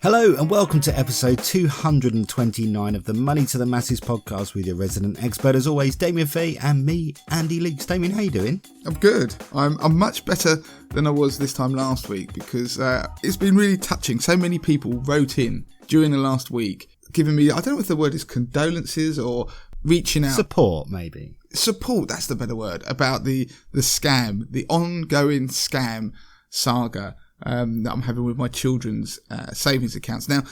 Hello and welcome to episode 229 of the Money to the Masses podcast with your resident expert as always, Damien Fee, and me, Andy Leaks. Damien, how you doing? I'm good. I'm much better than I was this time last week because it's been really touching. So many people wrote in during the last week giving me, I don't know if the word is condolences or reaching out. Support, maybe. Support, that's the better word, about the scam, the ongoing scam saga that I'm having with my children's savings accounts. Now,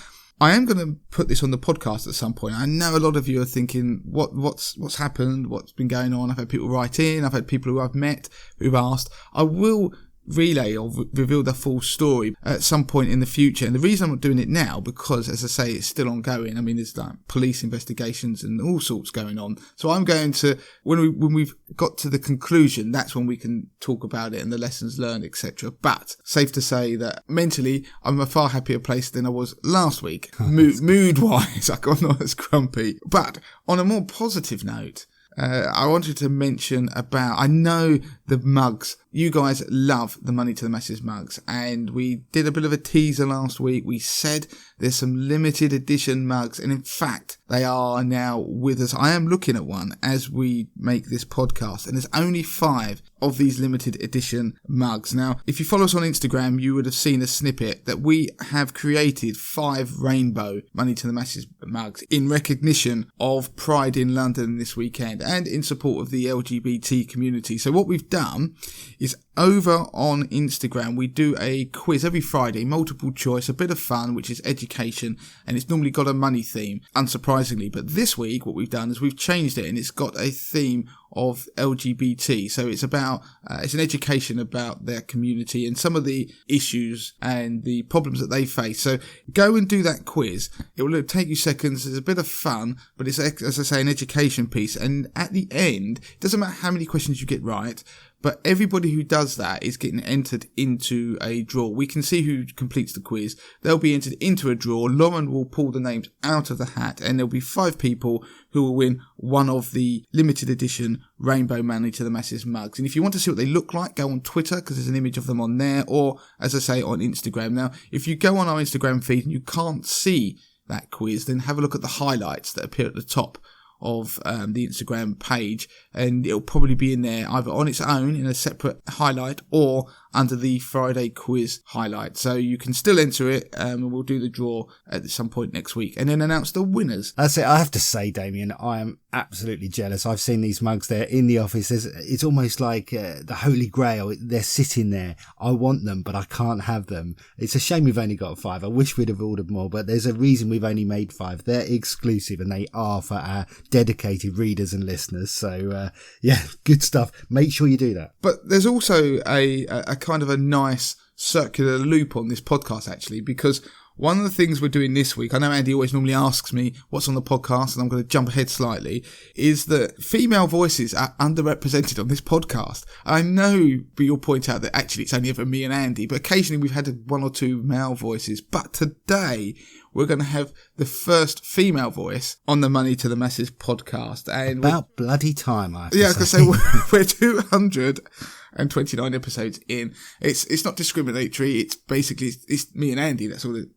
I am going to put this on the podcast at some point. I know a lot of you are thinking, what's happened, what's been going on. I've had people write in, I've had people who I've met who've asked. I will relay or reveal the full story at some point in the future, and the reason I'm not doing it now, because as I say, it's still ongoing. I mean, there's like police investigations and all sorts going on, so I'm going to, when we've got to the conclusion, that's when we can talk about it and the lessons learned, etc. But safe to say that mentally I'm a far happier place than I was last week. Mood wise, I'm not as grumpy. But on a more positive note, I wanted to mention about, I know the mugs, you guys love the Money to the Masses mugs, and we did a bit of a teaser last week. We said there's some limited edition mugs, and in fact, they are now with us. I am looking at one as we make this podcast, and there's only 5 of these limited edition mugs. Now, if you follow us on Instagram, you would have seen a snippet that we have created 5 rainbow Money to the Masses mugs in recognition of Pride in London this weekend and in support of the LGBT community. So what we've done is over on Instagram, we do a quiz every Friday, multiple choice, a bit of fun, which is education, and it's normally got a money theme, unsurprisingly. But this week, what we've done is we've changed it, and it's got a theme of LGBT. So it's about, it's an education about their community and some of the issues and the problems that they face. So go and do that quiz. It will take you seconds. There's a bit of fun, but it's, as I say, an education piece. And at the end, it doesn't matter how many questions you get right, but everybody who does that is getting entered into a draw. We can see who completes the quiz. They'll be entered into a draw. Lauren will pull the names out of the hat, and there'll be 5 people who will win one of the limited edition Rainbow Money to the Masses mugs. And if you want to see what they look like, go on Twitter, because there's an image of them on there, or, as I say, on Instagram. Now, if you go on our Instagram feed and you can't see that quiz, then have a look at the highlights that appear at the top of the Instagram page, and it'll probably be in there either on its own in a separate highlight or under the Friday quiz highlight. So you can still enter it, and we'll do the draw at some point next week and then announce the winners. That's it. I have to say, Damien, I am absolutely jealous. I've seen these mugs there in the office. It's almost like the Holy Grail. They're sitting there. I want them, but I can't have them. It's a shame we've only got 5. I wish we'd have ordered more, but there's a reason we've only made 5. They're exclusive, and they are for our dedicated readers and listeners. So yeah, good stuff. Make sure you do that. But there's also a kind of a nice circular loop on this podcast, actually, because one of the things we're doing this week, I know Andy always normally asks me what's on the podcast, and I'm going to jump ahead slightly, is that female voices are underrepresented on this podcast. I know, but you'll point out that actually it's only ever me and Andy, but occasionally we've had 1 or 2 male voices. But today we're going to have the first female voice on the Money to the Masses podcast. And about bloody time, I have yeah, to I was going to say, we're 229 episodes in. It's not discriminatory. It's basically, it's me and Andy. That's all the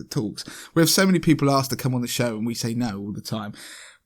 talks. We have so many people asked to come on the show, and we say no all the time.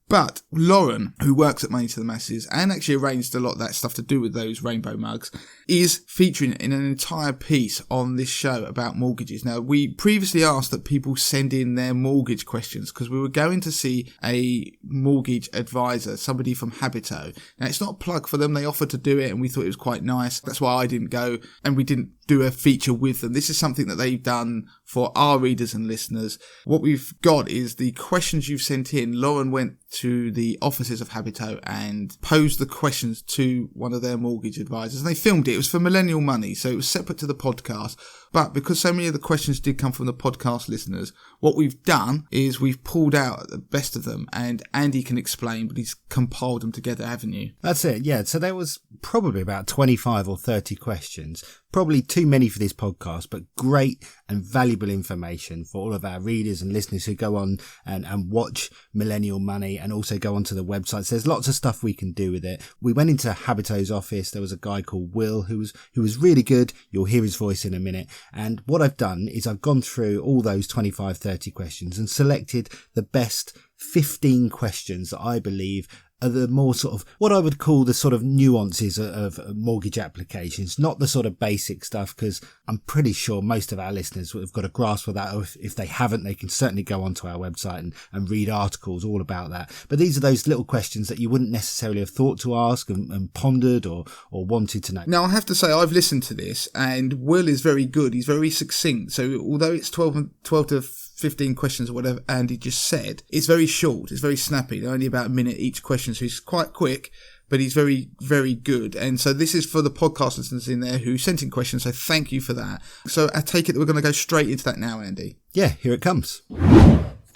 But Lauren, who works at Money to the Masses and actually arranged a lot of that stuff to do with those rainbow mugs, is featuring in an entire piece on this show about mortgages. Now, we previously asked that people send in their mortgage questions because we were going to see a mortgage advisor, somebody from Habito. Now, it's not a plug for them. They offered to do it, and we thought it was quite nice. That's why I didn't go, and we didn't do a feature with them. This is something that they've done for our readers and listeners. What we've got is the questions you've sent in. Lauren went to the offices of Habito and posed the questions to one of their mortgage advisors, and they filmed it. It was for Millennial Money, so it was separate to the podcast. But because so many of the questions did come from the podcast listeners, what we've done is we've pulled out the best of them, and Andy can explain, but he's compiled them together, haven't you? That's it, yeah. So there was probably about 25 or 30 questions. Probably too many for this podcast, but great and valuable information for all of our readers and listeners who go on and watch Millennial Money and also go onto the websites. There's lots of stuff we can do with it. We went into Habito's office. There was a guy called Will who was really good. You'll hear his voice in a minute. And what I've done is I've gone through all those 25, 30 questions and selected the best 15 questions that I believe are the more sort of what I would call the sort of nuances of mortgage applications, not the sort of basic stuff, because I'm pretty sure most of our listeners have got a grasp of that. Or if they haven't, they can certainly go onto our website and read articles all about that. But these are those little questions that you wouldn't necessarily have thought to ask and pondered or wanted to know. Now, I have to say, I've listened to this, and Will is very good. He's very succinct. So although it's 12 to 15 questions or whatever Andy just said, it's very short, it's very snappy. They're only about a minute each question, so he's quite quick, but he's very, very good. And so this is for the podcast listeners in there who sent in questions, so thank you for that. So I take it that we're going to go straight into that now, Andy. Yeah, here it comes.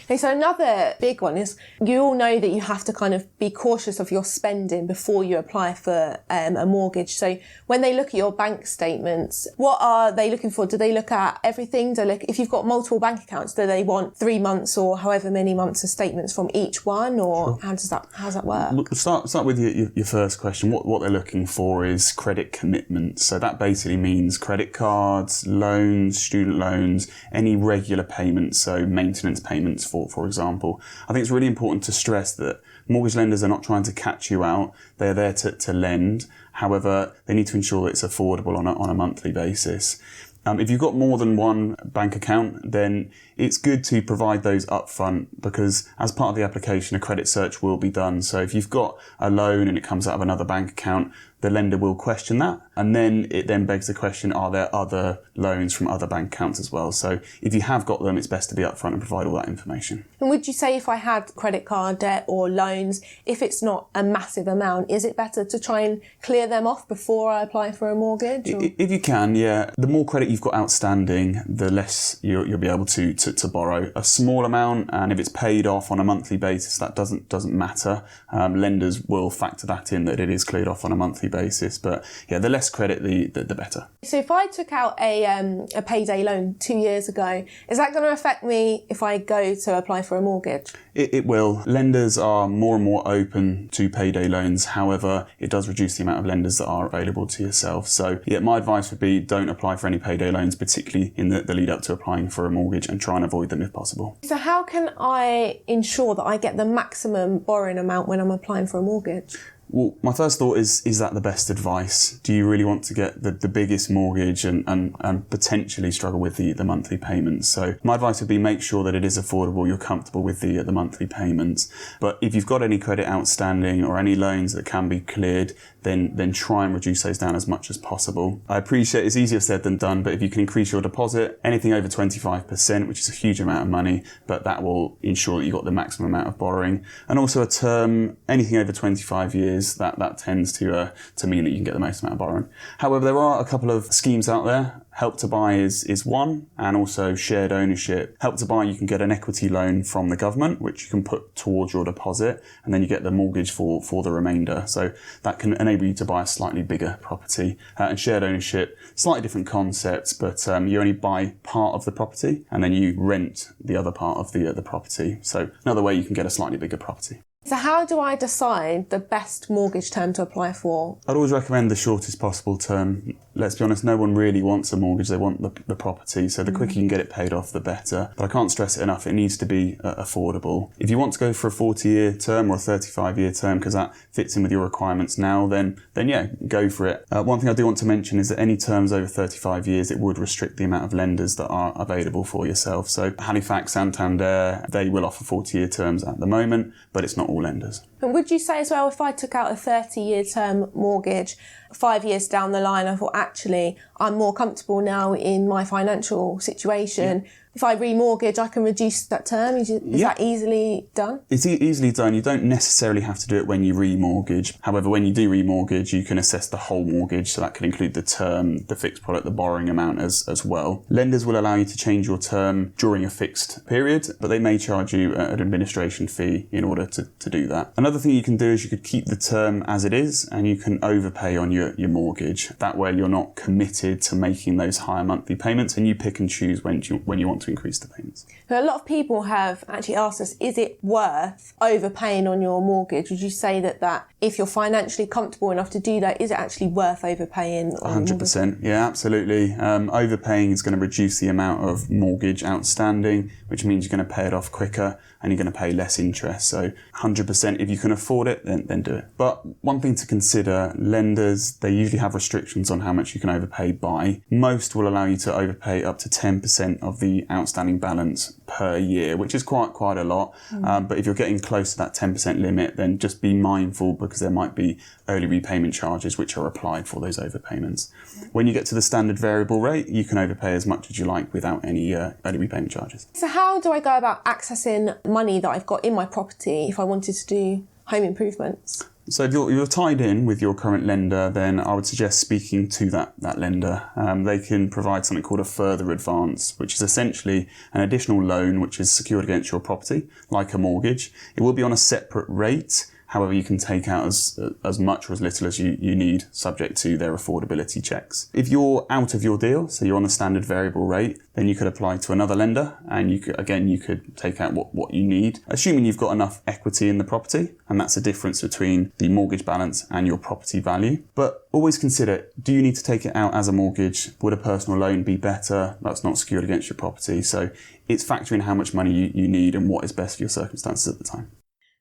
Okay, so another big one is you all know that you have to kind of be cautious of your spending before you apply for a mortgage. So when they look at your bank statements, what are they looking for? Do they look at everything? If you've got multiple bank accounts, do they want 3 months or however many months of statements from each one, or how does that work? Look, start with your first question. What they're looking for is credit commitment. So that basically means credit cards, loans, student loans, any regular payments, so maintenance payments for example. I think it's really important to stress that mortgage lenders are not trying to catch you out. They're there to lend. However, they need to ensure that it's affordable on a monthly basis. If you've got more than one bank account, then it's good to provide those upfront, because as part of the application, a credit search will be done. So if you've got a loan and it comes out of another bank account, the lender will question that. And then it then begs the question, are there other loans from other bank accounts as well? So if you have got them, it's best to be upfront and provide all that information. And would you say if I had credit card debt or loans, if it's not a massive amount, is it better to try and clear them off before I apply for a mortgage? If you can, yeah. The more credit you've got outstanding, the less you'll be able to borrow. A small amount, and if it's paid off on a monthly basis, that doesn't matter. Lenders will factor that in, that it is cleared off on a monthly basis. But yeah, the less credit, the better. So if I took out a payday loan 2 years ago, is that going to affect me if I go to apply for a mortgage? It will. Lenders are more and more open to payday loans. However, it does reduce the amount of lenders that are available to yourself. So yeah, my advice would be don't apply for any payday loans, particularly in the lead up to applying for a mortgage, and try and avoid them if possible. So how can I ensure that I get the maximum borrowing amount when I'm applying for a mortgage? Well, my first thought is that the best advice? Do you really want to get the biggest mortgage and potentially struggle with the monthly payments? So my advice would be make sure that it is affordable, you're comfortable with the monthly payments. But if you've got any credit outstanding or any loans that can be cleared, then try and reduce those down as much as possible. I appreciate it's easier said than done, but if you can increase your deposit, anything over 25%, which is a huge amount of money, but that will ensure that you've got the maximum amount of borrowing. And also a term, anything over 25 years, that tends to mean that you can get the most amount of borrowing. However, there are a couple of schemes out there. Help to Buy is one, and also shared ownership. Help to Buy, you can get an equity loan from the government, which you can put towards your deposit, and then you get the mortgage for the remainder. So that can enable you to buy a slightly bigger property. And shared ownership, slightly different concepts, but you only buy part of the property, and then you rent the other part of the property. So another way you can get a slightly bigger property. So how do I decide the best mortgage term to apply for? I'd always recommend the shortest possible term. Let's be honest, no one really wants a mortgage, they want the property, so the quicker you can get it paid off, the better. But I can't stress it enough, it needs to be affordable. If you want to go for a 40-year term or a 35-year term, because that fits in with your requirements now, then yeah, go for it. One thing I do want to mention is that any terms over 35 years, it would restrict the amount of lenders that are available for yourself. So Halifax, Santander, they will offer 40-year terms at the moment, but it's not all lenders. And would you say as well, if I took out a 30-year term mortgage, 5 years down the line, I thought, actually, I'm more comfortable now in my financial situation. Yeah. If I remortgage, I can reduce that term. Is that easily done? It's easily done. You don't necessarily have to do it when you remortgage. However, when you do remortgage, you can assess the whole mortgage. So that can include the term, the fixed product, the borrowing amount as well. Lenders will allow you to change your term during a fixed period, but they may charge you an administration fee in order to do that. Another thing you can do is you could keep the term as it is, and you can overpay on your mortgage. That way you're not committed geared to making those higher monthly payments, and you pick and choose when you want to increase the payments. So a lot of people have actually asked us, is it worth overpaying on your mortgage? Would you say that if you're financially comfortable enough to do that, is it actually worth overpaying? 100%. Yeah, absolutely. Overpaying is going to reduce the amount of mortgage outstanding, which means you're going to pay it off quicker and you're going to pay less interest. So 100%, if you can afford it, then do it. But one thing to consider, lenders, they usually have restrictions on how much you can overpay by. Most will allow you to overpay up to 10% of the outstanding balance per year, which is quite a lot. But if you're getting close to that 10% limit, then just be mindful, because there might be early repayment charges which are applied for those overpayments. When you get to the standard variable rate, you can overpay as much as you like without any early repayment charges. So how do I go about accessing money that I've got in my property if I wanted to do home improvements? So if you're tied in with your current lender, then I would suggest speaking to that lender. They can provide something called a further advance, which is essentially an additional loan which is secured against your property, like a mortgage. It will be on a separate rate. However, you can take out as much or as little as you need, subject to their affordability checks. If you're out of your deal, so you're on the standard variable rate, then you could apply to another lender, and you could take out what you need, assuming you've got enough equity in the property, and that's the difference between the mortgage balance and your property value. But always consider, do you need to take it out as a mortgage? Would a personal loan be better? That's not secured against your property. So it's factoring how much money you need and what is best for your circumstances at the time.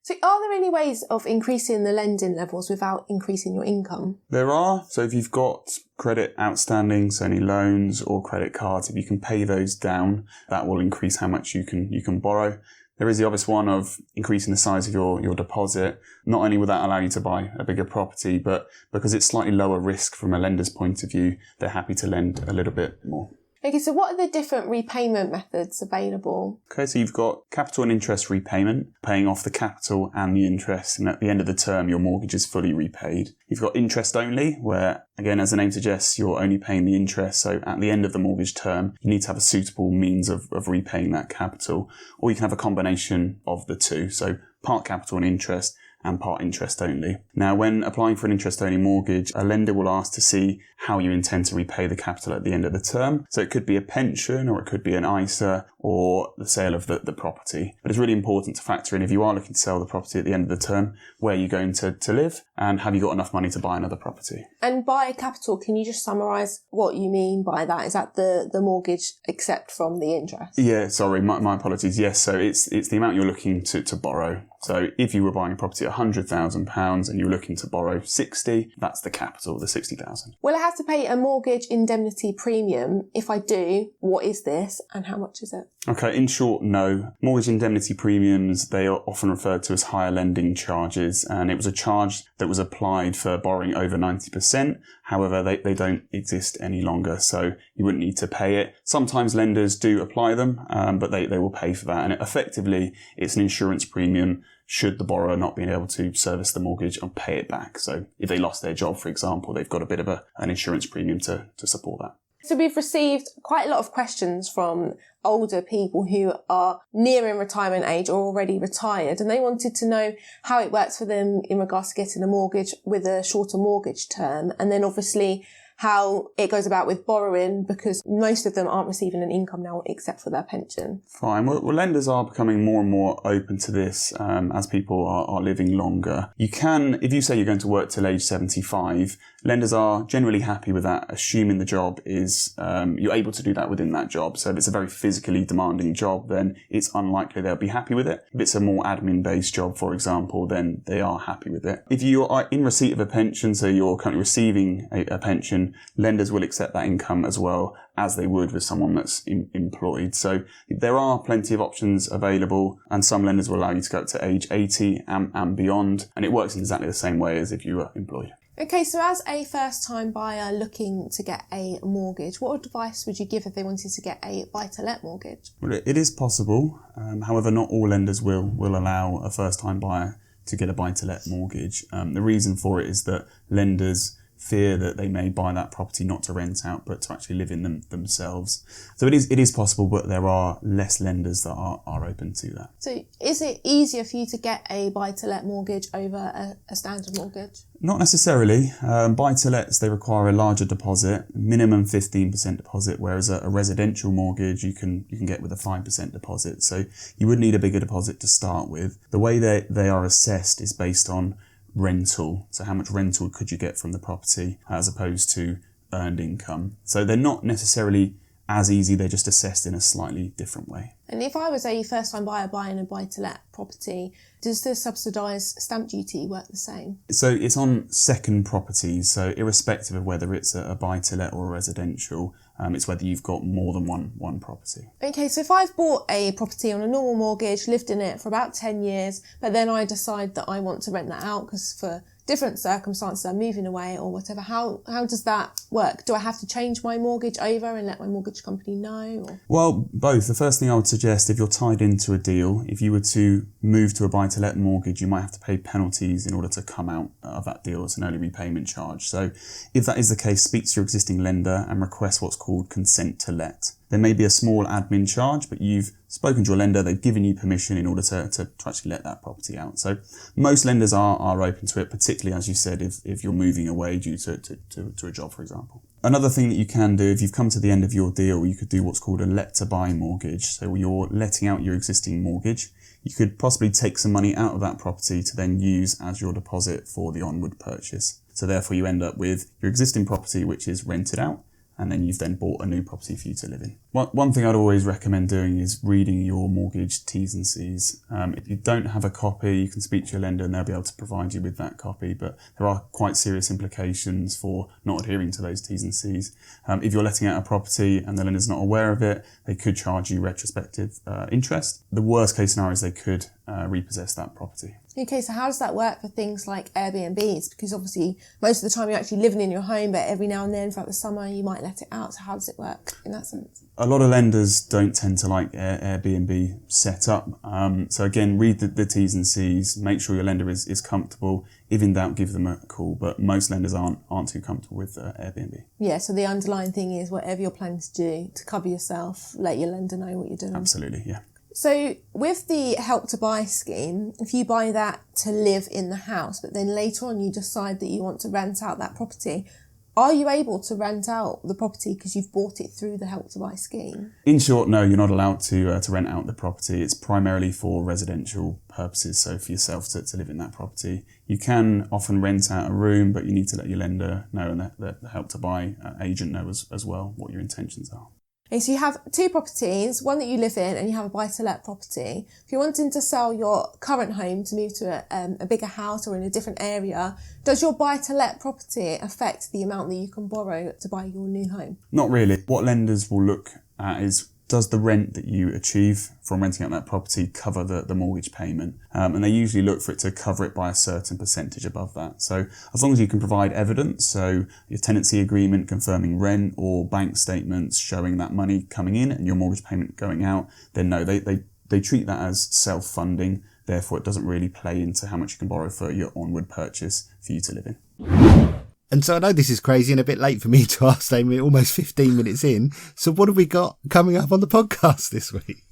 So are there any ways of increasing the lending levels without increasing your income? There are. So if you've got credit outstanding, so any loans or credit cards, if you can pay those down, that will increase how much you can borrow. There is the obvious one of increasing the size of your deposit. Not only will that allow you to buy a bigger property, but because it's slightly lower risk from a lender's point of view, they're happy to lend a little bit more. Okay, so what are the different repayment methods available? Okay, so you've got capital and interest repayment, paying off the capital and the interest, and at the end of the term, your mortgage is fully repaid. You've got interest only, where, again, as the name suggests, you're only paying the interest, so at the end of the mortgage term, you need to have a suitable means of repaying that capital, or you can have a combination of the two, so part capital and interest, and part interest only. Now, when applying for an interest-only mortgage, a lender will ask to see how you intend to repay the capital at the end of the term. So it could be a pension, or it could be an ISA, or the sale of the property. But it's really important to factor in, if you are looking to sell the property at the end of the term, where you're going to live, and have you got enough money to buy another property. And by capital, can you just summarise what you mean by that? Is that the mortgage except from the interest? Yeah, sorry, my apologies. Yes, so it's the amount you're looking to borrow. So if you were buying a property at £100,000 and you're looking to borrow 60, that's the capital, the 60,000. Will I have to pay a mortgage indemnity premium? If I do, what is this and how much is it? Okay, in short, no. Mortgage indemnity premiums, they are often referred to as higher lending charges, and it was a charge that was applied for borrowing over 90%. However, they don't exist any longer, so you wouldn't need to pay it. Sometimes lenders do apply them, but they will pay for that. And effectively, it's an insurance premium should the borrower not be able to service the mortgage and pay it back. So if they lost their job, for example, they've got a bit of an insurance premium to support that. So we've received quite a lot of questions from older people who are nearing retirement age or already retired, and they wanted to know how it works for them in regards to getting a mortgage with a shorter mortgage term, and then obviously how it goes about with borrowing, because most of them aren't receiving an income now except for their pension. Fine. Well, lenders are becoming more and more open to this as people are living longer. You can, if you say you're going to work till age 75, lenders are generally happy with that, assuming the job is, you're able to do that within that job. So if it's a very physically demanding job, then it's unlikely they'll be happy with it. If it's a more admin-based job, for example, then they are happy with it. If you are in receipt of a pension, so you're currently receiving a pension, lenders will accept that income as well as they would with someone that's employed. So there are plenty of options available, and some lenders will allow you to go up to age 80 and beyond, and it works in exactly the same way as if you were employed. Okay, so as a first-time buyer looking to get a mortgage, what advice would you give if they wanted to get a buy-to-let mortgage? Well, it is possible. However, not all lenders will allow a first-time buyer to get a buy-to-let mortgage. The reason for it is that lenders fear that they may buy that property not to rent out, but to actually live in them themselves. So it is possible, but there are less lenders that are open to that. So is it easier for you to get a buy-to-let mortgage over a standard mortgage? Not necessarily. Buy-to-lets, they require a larger deposit, minimum 15% deposit, whereas a residential mortgage you can get with a 5% deposit. So you would need a bigger deposit to start with. The way they are assessed is based on rental. So how much rental could you get from the property as opposed to earned income. So they're not necessarily as easy, they're just assessed in a slightly different way. And if I was a first-time buyer buying a buy-to-let property, does the subsidised stamp duty work the same? So it's on second properties, so irrespective of whether it's a buy-to-let or a residential, it's whether you've got more than one property. Okay, so if I've bought a property on a normal mortgage, lived in it for about 10 years, but then I decide that I want to rent that out because for different circumstances I'm moving away or whatever, how does that work? Do I have to change my mortgage over and let my mortgage company know? Or? Well, both. The first thing I would suggest, if you're tied into a deal, if you were to move to a buy-to-let mortgage, you might have to pay penalties in order to come out of that deal. It's an early repayment charge. So if that is the case, speak to your existing lender and request what's called consent to let. There may be a small admin charge, but you've spoken to your lender, they've given you permission in order to actually let that property out. So most lenders are open to it, particularly, as you said, if you're moving away due to a job, for example. Another thing that you can do, if you've come to the end of your deal, you could do what's called a let-to-buy mortgage. So you're letting out your existing mortgage. You could possibly take some money out of that property to then use as your deposit for the onward purchase. So therefore you end up with your existing property, which is rented out, and then you've then bought a new property for you to live in. One thing I'd always recommend doing is reading your mortgage T's and C's. If you don't have a copy, you can speak to your lender and they'll be able to provide you with that copy, but there are quite serious implications for not adhering to those T's and C's. If you're letting out a property and the lender's not aware of it, they could charge you retrospective interest. The worst case scenario is they could repossess that property. Okay, so how does that work for things like Airbnbs? Because obviously most of the time you're actually living in your home, but every now and then throughout the summer you might let it out. So how does it work in that sense? A lot of lenders don't tend to like Airbnb setup. So again, read the T's and C's, make sure your lender is comfortable. If in doubt, give them a call. But most lenders aren't too comfortable with Airbnb. Yeah, so the underlying thing is whatever you're planning to do to cover yourself, let your lender know what you're doing. Absolutely, yeah. So with the Help to Buy scheme, if you buy that to live in the house, but then later on you decide that you want to rent out that property, are you able to rent out the property because you've bought it through the Help to Buy scheme? In short, no, you're not allowed to rent out the property. It's primarily for residential purposes, so for yourself to live in that property. You can often rent out a room, but you need to let your lender know and let the Help to Buy agent know as well what your intentions are. Okay, so you have two properties, one that you live in and you have a buy-to-let property. If you're wanting to sell your current home to move to a bigger house or in a different area, does your buy-to-let property affect the amount that you can borrow to buy your new home? Not really. What lenders will look at is, does the rent that you achieve from renting out that property cover the mortgage payment? And they usually look for it to cover it by a certain percentage above that. So as long as you can provide evidence, so your tenancy agreement confirming rent or bank statements showing that money coming in and your mortgage payment going out, then no, they treat that as self-funding. Therefore, it doesn't really play into how much you can borrow for your onward purchase for you to live in. And so I know this is crazy and a bit late for me to ask, Damien, almost 15 minutes in. So what have we got coming up on the podcast this week?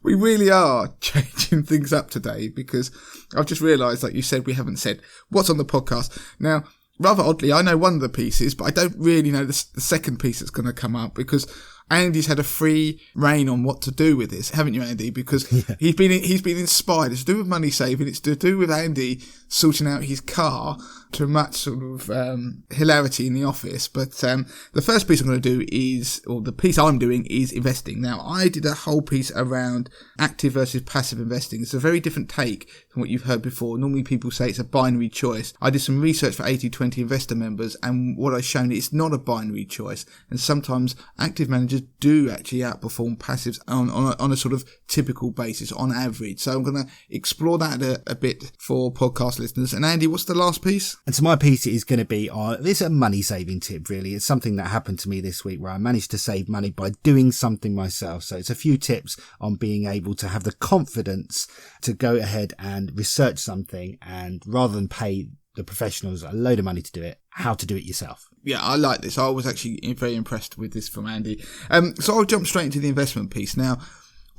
We really are changing things up today because I've just realised, like you said, we haven't said what's on the podcast. Now, rather oddly, I know one of the pieces, but I don't really know the second piece that's going to come up because Andy's had a free rein on what to do with this, haven't you, Andy? Because he's been inspired. It's to do with money saving. It's to do with Andy sorting out his car to much sort of hilarity in the office. But the first piece I'm going to do the piece I'm doing is investing. Now, I did a whole piece around active versus passive investing. It's a very different take from what you've heard before. Normally people say it's a binary choice. I did some research for 80/20 investor members, and what I've shown it's not a binary choice. And sometimes active managers do actually outperform passives on a sort of typical basis, on average. So I'm going to explore that a bit for podcast listeners. And Andy, what's the last piece? And so my piece is going to be it's a money saving tip, really. It's something that happened to me this week where I managed to save money by doing something myself. So it's a few tips on being able to have the confidence to go ahead and research something, and rather than pay the professionals a load of money to do it, how to do it yourself. Yeah, I like this. I was actually very impressed with this from Andy. So I'll jump straight into the investment piece. Now,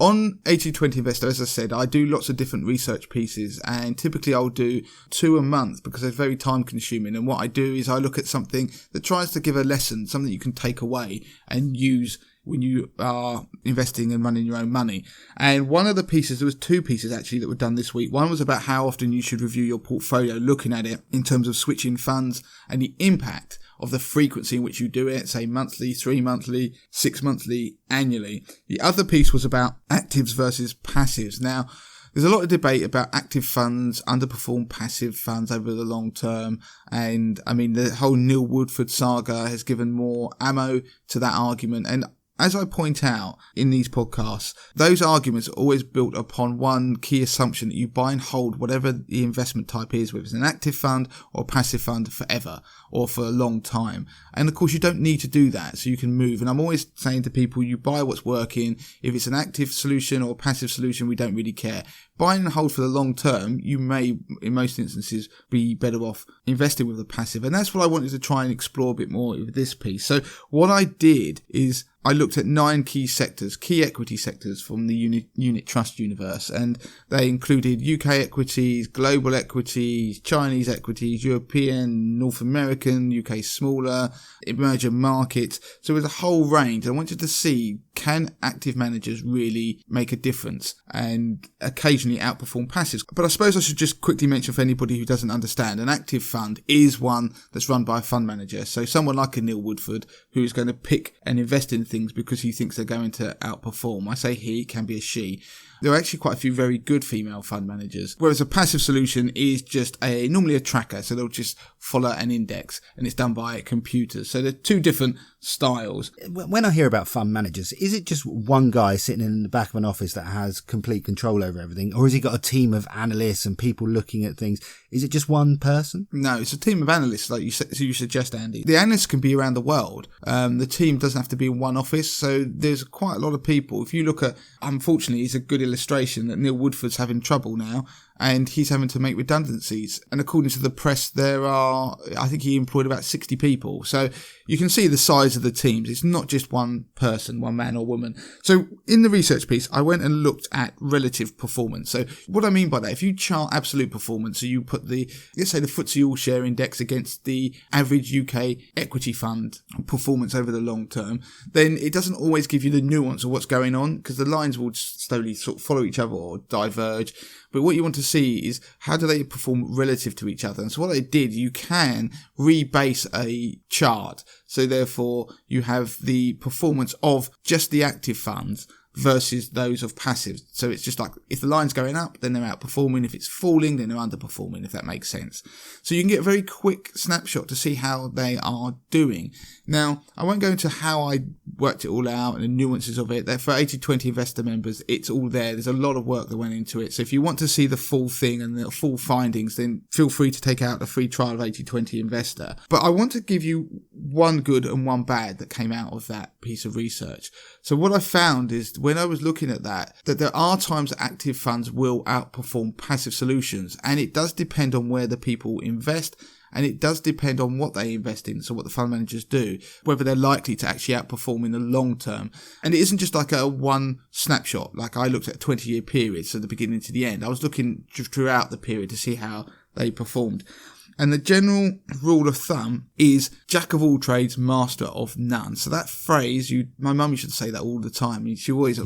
on 80/20 Investor, as I said, I do lots of different research pieces, and typically I'll do 2 a month because they're very time consuming. And what I do is I look at something that tries to give a lesson, something you can take away and use when you are investing and running your own money. And one of the pieces, there was 2 pieces actually that were done this week. One was about how often you should review your portfolio, looking at it in terms of switching funds and the impact of the frequency in which you do it, say monthly, 3 monthly, 6 monthly, annually. The other piece was about actives versus passives. Now, there's a lot of debate about active funds underperform passive funds over the long term. And I mean, the whole Neil Woodford saga has given more ammo to that argument. And as I point out in these podcasts, those arguments are always built upon one key assumption, that you buy and hold whatever the investment type is, whether it's an active fund or a passive fund, forever or for a long time. And of course, you don't need to do that, so you can move. And I'm always saying to people, you buy what's working. If it's an active solution or a passive solution, we don't really care. Buy and hold for the long term, you may, in most instances, be better off investing with a passive. And that's what I wanted to try and explore a bit more with this piece. So what I did is I looked at 9 key sectors, key equity sectors from the unit trust universe, and they included UK equities, global equities, Chinese equities, European, North American, UK smaller, emerging markets. So it was a whole range. I wanted to see, can active managers really make a difference and occasionally outperform passives? But I suppose I should just quickly mention, for anybody who doesn't understand, an active fund is one that's run by a fund manager. So someone like a Neil Woodford, who is going to pick and invest in things because he thinks they're going to outperform. I say he, can be a she. There are actually quite a few very good female fund managers, whereas a passive solution is just normally a tracker, so they'll just follow an index, and it's done by computers. So they're 2 different styles. When I hear about fund managers, is it just one guy sitting in the back of an office that has complete control over everything, or has he got a team of analysts and people looking at things? Is it just one person? No, it's a team of analysts, like you suggest, Andy. The analysts can be around the world. The team doesn't have to be in one office, so there's quite a lot of people. If you look at, unfortunately, it's a good illustration that Neil Woodford's having trouble now, and he's having to make redundancies. And according to the press, there are, I think he employed about 60 people. So you can see the size of the teams. It's not just one person, one man or woman. So in the research piece, I went and looked at relative performance. So what I mean by that, if you chart absolute performance, so you put let's say the FTSE All Share Index against the average UK equity fund performance over the long term, then it doesn't always give you the nuance of what's going on, because the lines will slowly sort of follow each other or diverge. But what you want to see is, how do they perform relative to each other? And so what I did, you can rebase a chart. So therefore, you have the performance of just the active funds versus those of passives. So it's just like, if the line's going up, then they're outperforming. If it's falling, then they're underperforming, if that makes sense. So you can get a very quick snapshot to see how they are doing. Now, I won't go into how I worked it all out and the nuances of it. For 80/20 investor members, it's all there. There's a lot of work that went into it. So if you want to see the full thing and the full findings, then feel free to take out a free trial of 80/20 investor. But I want to give you one good and one bad that came out of that piece of research. So what I found is, when I was looking at that there are times that active funds will outperform passive solutions, and it does depend on where the people invest, and it does depend on what they invest in, so what the fund managers do, whether they're likely to actually outperform in the long term. And it isn't just like a one snapshot. Like, I looked at a 20-year period, so the beginning to the end. I was looking throughout the period to see how they performed. And the general rule of thumb is jack of all trades, master of none. So that phrase, my mum used to say that all the time. I mean, she always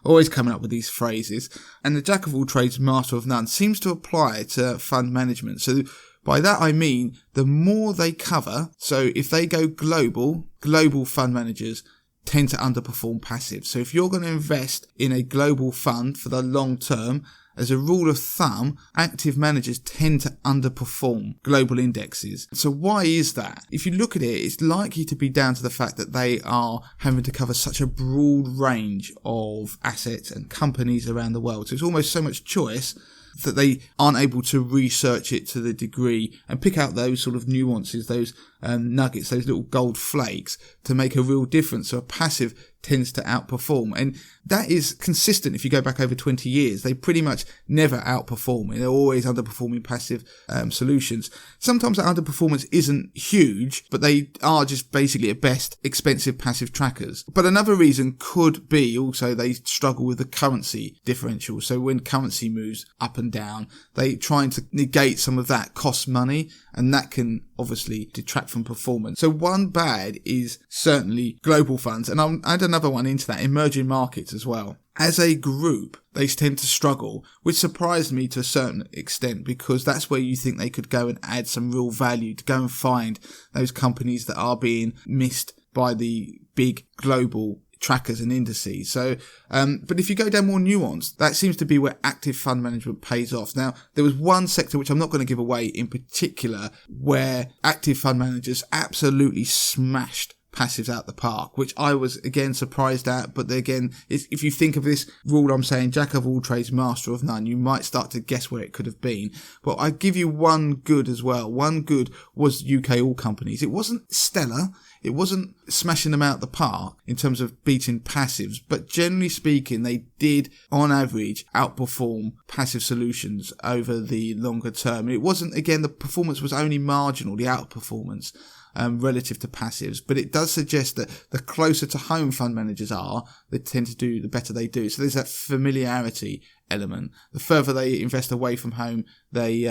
always coming up with these phrases. And the jack of all trades, master of none seems to apply to fund management. So by that I mean, the more they cover, so if they go global fund managers tend to underperform passive. So if you're going to invest in a global fund for the long term, as a rule of thumb, active managers tend to underperform global indexes. So why is that? If you look at it, it's likely to be down to the fact that they are having to cover such a broad range of assets and companies around the world. So it's almost so much choice that they aren't able to research it to the degree and pick out those sort of nuances, those nuggets, those little gold flakes to make a real difference. So a passive tends to outperform. And that is consistent if you go back over 20 years. They pretty much never outperform. They're always underperforming passive solutions. Sometimes that underperformance isn't huge, but they are just basically at best expensive passive trackers. But another reason could be also they struggle with the currency differential. So when currency moves up and down, they trying to negate some of that costs money, and that can obviously detract from performance. So one bad is certainly global funds, and I'll add another one into that, emerging markets as well. As a group, they tend to struggle, which surprised me to a certain extent, because that's where you think they could go and add some real value, to go and find those companies that are being missed by the big global trackers and indices. So, but if you go down more nuanced, that seems to be where active fund management pays off. Now, there was one sector which I'm not going to give away in particular, where active fund managers absolutely smashed passives out the park, which I was again surprised at. But again, if you think of this rule I'm saying, jack of all trades, master of none, you might start to guess where it could have been. But I give you one good as well. One good was UK All Companies. It wasn't stellar. It wasn't smashing them out the park in terms of beating passives, but generally speaking, they did, on average, outperform passive solutions over the longer term. It wasn't, again, the performance was only marginal, the outperformance, relative to passives, but it does suggest that the closer to home fund managers are, they tend to do, the better they do. So there's that familiarity element. The further they invest away from home, they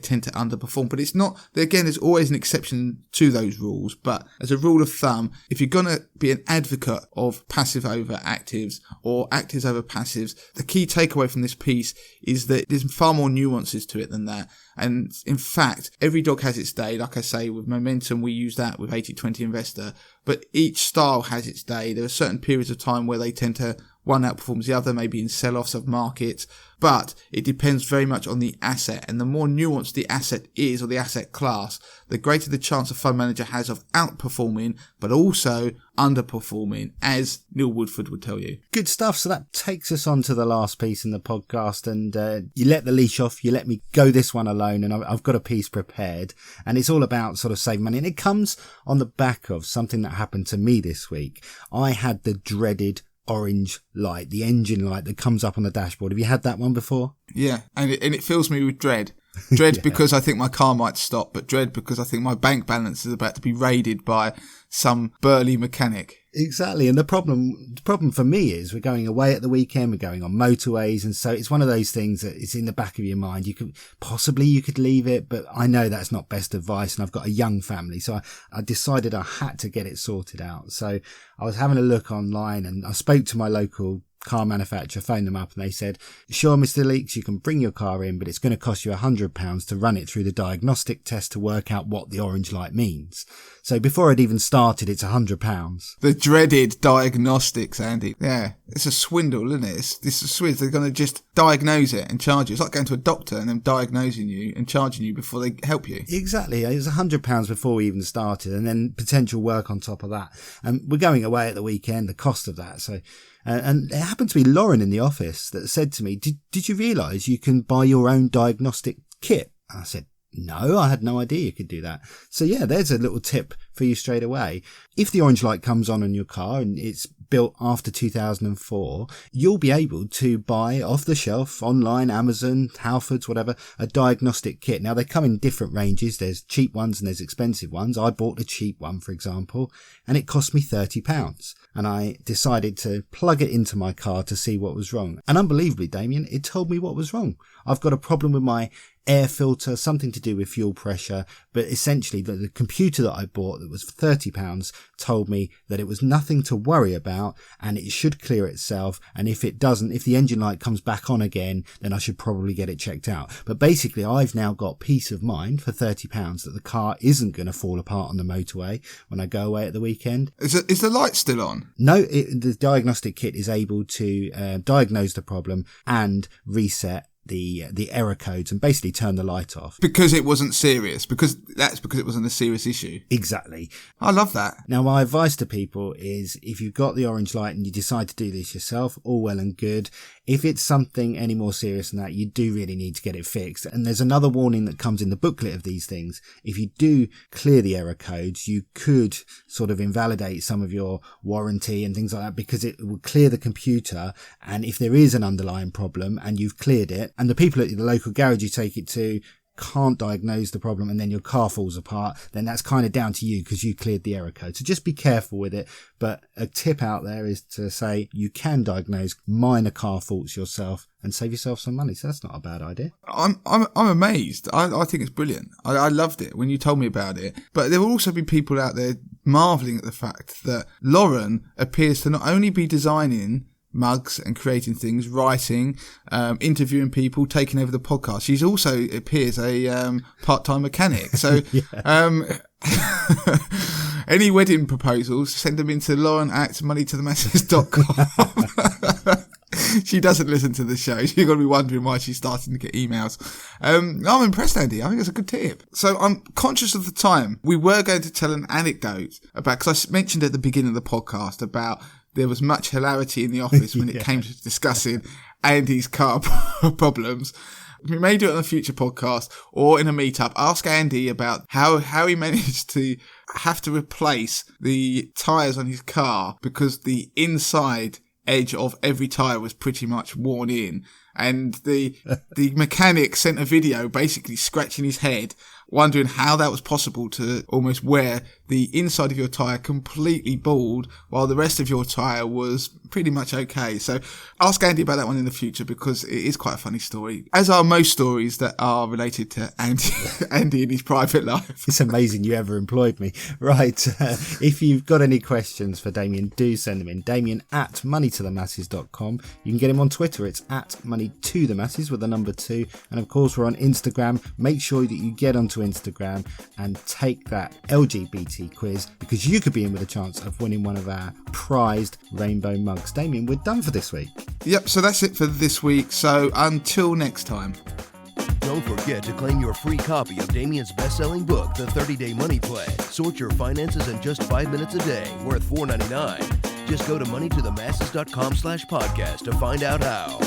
tend to underperform. But it's not, again, there's always an exception to those rules. But as a rule of thumb, if you're going to be an advocate of passive over actives or actives over passives, the key takeaway from this piece is that there's far more nuances to it than that. And in fact, every dog has its day. Like I say, with momentum, we use that with 80-20 investor. But each style has its day. There are certain periods of time where they tend to, one outperforms the other, maybe in sell-offs of markets, but it depends very much on the asset. And the more nuanced the asset is, or the asset class, the greater the chance a fund manager has of outperforming, but also underperforming, as Neil Woodford would tell you. Good stuff. So that takes us on to the last piece in the podcast, and you let the leash off, you let me go this one alone, and I've got a piece prepared, and it's all about sort of saving money, and it comes on the back of something that happened to me this week. I had the dreaded orange light, the engine light that comes up on the dashboard. Have you had that one before? Yeah, and it fills me with dread. Dread Yeah. because I think my car might stop, but dread because I think my bank balance is about to be raided by some burly mechanic. Exactly. And the problem for me is we're going away at the weekend, we're going on motorways, and so it's one of those things that it's in the back of your mind. You could leave it, but I know that's not best advice, and I've got a young family, so I decided I had to get it sorted out. So I was having a look online, and I spoke to my local car manufacturer, phoned them up, and they said, sure, Mr. Leeks, you can bring your car in, but it's going to cost you £100 to run it through the diagnostic test to work out what the orange light means. So before I'd even started, it's £100. The dreaded diagnostics, Andy. Yeah, it's a swindle, isn't it? It's a swindle. They're going to just diagnose it and charge you. It's like going to a doctor and them diagnosing you and charging you before they help you. Exactly. It was £100 before we even started, and then potential work on top of that. And we're going away at the weekend, the cost of that. So, and it happened to be Lauren in the office that said to me, did you realise you can buy your own diagnostic kit? And I said, no, I had no idea you could do that. So yeah, there's a little tip for you straight away. If the orange light comes on your car and it's built after 2004, you'll be able to buy off the shelf, online, Amazon, Halfords, whatever, a diagnostic kit. Now they come in different ranges. There's cheap ones and there's expensive ones. I bought a cheap one, for example, and it cost me £30. And I decided to plug it into my car to see what was wrong. And unbelievably, Damien, it told me what was wrong. I've got a problem with my air filter, something to do with fuel pressure, but essentially the computer that I bought that was for £30 told me that it was nothing to worry about and it should clear itself, and if it doesn't, if the engine light comes back on again, then I should probably get it checked out. But basically I've now got peace of mind for £30 that the car isn't going to fall apart on the motorway when I go away at the weekend. Is the light still on? No, the diagnostic kit is able to diagnose the problem and reset the error codes and basically turn the light off. Because it wasn't serious. Because it wasn't a serious issue. Exactly. I love that. Now, my advice to people is if you've got the orange light and you decide to do this yourself, all well and good. if it's something any more serious than that, you do really need to get it fixed. And there's another warning that comes in the booklet of these things. If you do clear the error codes, you could sort of invalidate some of your warranty and things like that, because it will clear the computer. And if there is an underlying problem and you've cleared it, and the people at the local garage you take it to can't diagnose the problem, and then your car falls apart, then that's kind of down to you because you cleared the error code. So just be careful with it. But a tip out there is to say you can diagnose minor car faults yourself and save yourself some money. So that's not a bad idea. I'm amazed. I think it's brilliant. I loved it when you told me about it. But there will also be people out there marvelling at the fact that Lauren appears to not only be designing mugs and creating things, writing, interviewing people, taking over the podcast. She's also appears a part-time mechanic. So any wedding proposals, send them into lauren@moneytothemasses.com. She doesn't listen to the show. She's going to be wondering why she's starting to get emails. I'm impressed, Andy. I think it's a good tip. So I'm conscious of the time. We were going to tell an anecdote about, because I mentioned at the beginning of the podcast about there was much hilarity in the office when it came to discussing Andy's car problems. We may do it on a future podcast or in a meetup. Ask Andy about how he managed to have to replace the tyres on his car because the inside edge of every tyre was pretty much worn in. And the mechanic sent a video basically scratching his head, wondering how that was possible to almost wear the inside of your tyre completely bald while the rest of your tyre was pretty much okay. So ask Andy about that one in the future because it is quite a funny story, as are most stories that are related to Andy in his private life. It's amazing you ever employed me. Right. If you've got any questions for Damien, do send them in. Damien@moneytothemasses.com. You can get him on Twitter. It's @moneytothemasses with the number 2. And of course, we're on Instagram. Make sure that you get onto Instagram and take that LGBT quiz, because you could be in with a chance of winning one of our prized rainbow mugs. Damien, we're done for this week. Yep, so that's it for this week. So until next time. Don't forget to claim your free copy of Damien's best-selling book, The 30-Day Money Plan. Sort your finances in just 5 minutes a day, worth $4.99. Just go to moneytothemasses.com/podcast to find out how.